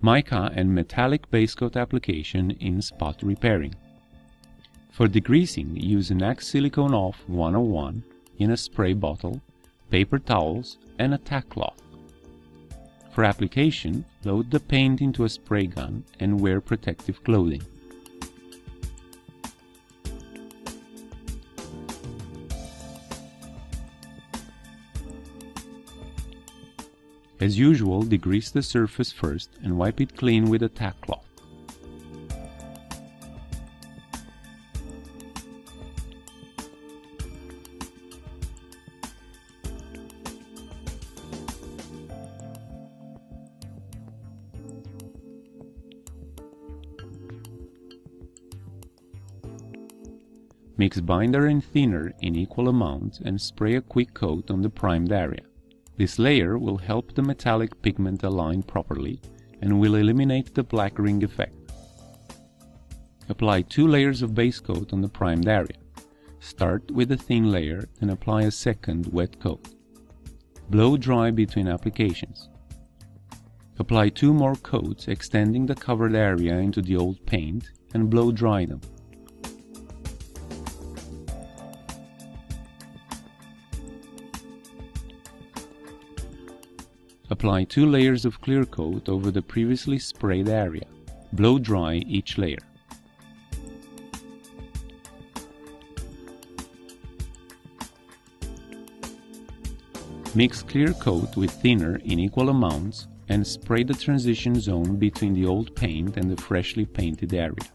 Mica and metallic base coat application in spot repairing. For degreasing, use an Axe Silicone Off 101 in a spray bottle, paper towels and a tack cloth. For application, load the paint into a spray gun and wear protective clothing. As usual, degrease the surface first and wipe it clean with a tack cloth. Mix binder and thinner in equal amounts and spray a quick coat on the primed area. This layer will help the metallic pigment align properly and will eliminate the black ring effect. Apply 2 layers of base coat on the primed area. Start with a thin layer, then apply a second wet coat. Blow dry between applications. Apply 2 more coats, extending the covered area into the old paint, and blow dry them. Apply 2 layers of clear coat over the previously sprayed area. Blow dry each layer. Mix clear coat with thinner in equal amounts and spray the transition zone between the old paint and the freshly painted area.